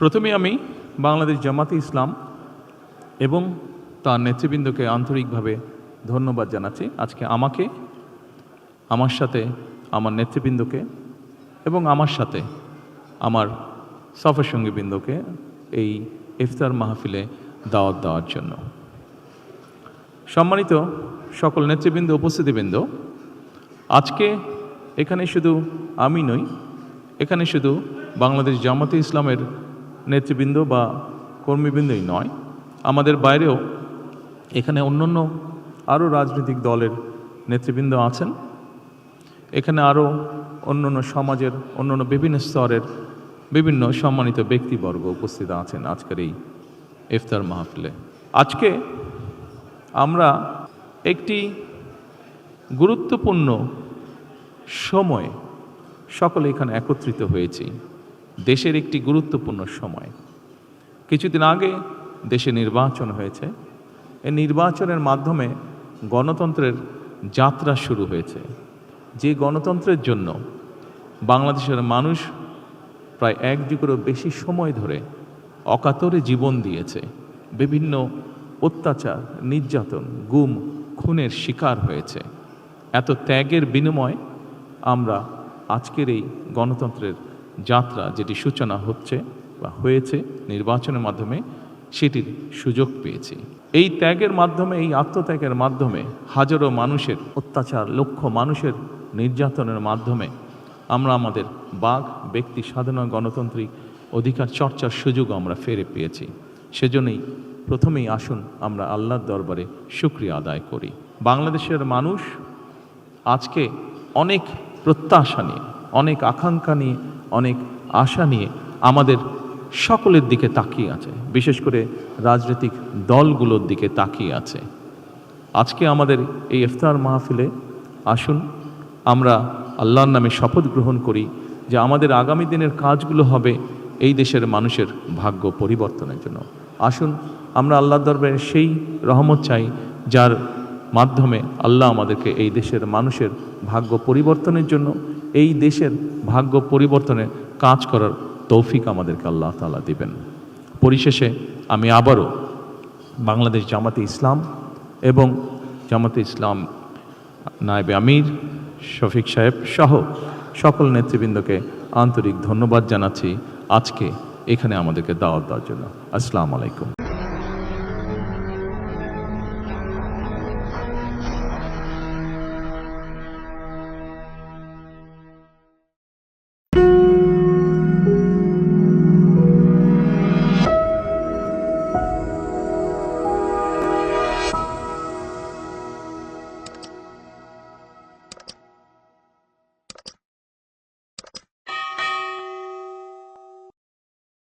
প্রথমে আমি বাংলাদেশ জামাতে ইসলাম এবং তার নেতৃবৃন্দকে আন্তরিকভাবে ধন্যবাদ জানাচ্ছি। আজকে আমাকে, আমার সাথে আমার নেতৃবৃন্দকে এবং আমার সাথে আমার সফর সঙ্গীবৃন্দকে এই ইফতার মাহফিলে দাওয়াত দেওয়ার জন্য। সম্মানিত সকল নেতৃবৃন্দ, উপস্থিতিবৃন্দ, আজকে এখানে শুধু আমি নই, এখানে শুধু বাংলাদেশ জামাতে ইসলামের নেতৃবৃন্দ বা কর্মীবৃন্দই নয়, আমাদের বাইরেও এখানে অন্যান্য আরও রাজনৈতিক দলের নেতৃবৃন্দ আছেন। এখানে আরও অন্যান্য সমাজের অন্যান্য বিভিন্ন স্তরের বিভিন্ন সম্মানিত ব্যক্তিবর্গ উপস্থিত আছেন আজকের এই ইফতার মাহফিলে। আজকে আমরা একটি গুরুত্বপূর্ণ সময়ে সকলে এখানে একত্রিত হয়েছি। দেশের একটি গুরুত্বপূর্ণ সময়। কিছুদিন আগে দেশে নির্বাচন হয়েছে। এই নির্বাচনের মাধ্যমে গণতন্ত্রের যাত্রা শুরু হয়েছে। যে গণতন্ত্রের জন্য বাংলাদেশের মানুষ প্রায় 1 যুগেরও বেশি সময় ধরে অকাতরে জীবন দিয়েছে, বিভিন্ন অত্যাচার, নির্যাতন, গুম, খুনের শিকার হয়েছে। এত ত্যাগের বিনিময়ে আমরা আজকের এই গণতন্ত্রের যাত্রা, যেটি সূচনা হচ্ছে বা হয়েছে নির্বাচনের মাধ্যমে, সেটির সুযোগ পেয়েছি। এই ত্যাগের মাধ্যমে, এই আত্মত্যাগের মাধ্যমে, হাজারো মানুষের অত্যাচার, লক্ষ মানুষের নির্যাতনের মাধ্যমে আমরা আমাদের বাক, ব্যক্তি স্বাধীনতা, গণতান্ত্রিক অধিকার চর্চার সুযোগ আমরা ফিরে পেয়েছি। সেজন্যই প্রথমেই আসুন আমরা আল্লাহর দরবারে শুকরিয়া আদায় করি। বাংলাদেশের মানুষ আজকে অনেক প্রত্যাশা নিয়ে, অনেক আকাঙ্ক্ষা নিয়ে, অনেক আশা নিয়ে আমাদের সকলের দিকে তাকিয়ে আছে, বিশেষ করে রাজনৈতিক দলগুলোর দিকে তাকিয়ে আছে। আজকে আমাদের এই ইফতার মাহফিলে আসুন আমরা আল্লাহর নামে শপথ গ্রহণ করি যে আমাদের আগামী দিনের কাজগুলো হবে এই দেশের মানুষের ভাগ্য পরিবর্তনের জন্য। আসুন আমরা আল্লাহর দরবারে সেই রহমত চাই যার মাধ্যমে আল্লাহ আমাদেরকে এই দেশের মানুষের ভাগ্য পরিবর্তনের জন্য, এই দেশের ভাগ্য পরিবর্তনের কাজ করার তৌফিক আমাদেরকে আল্লাহ তাআলা দিবেন। পরিশেষে আমি আবারও বাংলাদেশ জামাতে ইসলাম এবং জামাতে ইসলাম নায়েবে আমির শফিক সাহেব সহ সকল নেতৃবৃন্দকে আন্তরিক ধন্যবাদ জানাচ্ছি আজকে এখানে আমাদেরকে দাওয়াত দেওয়ার জন্য। আসসালামু আলাইকুম।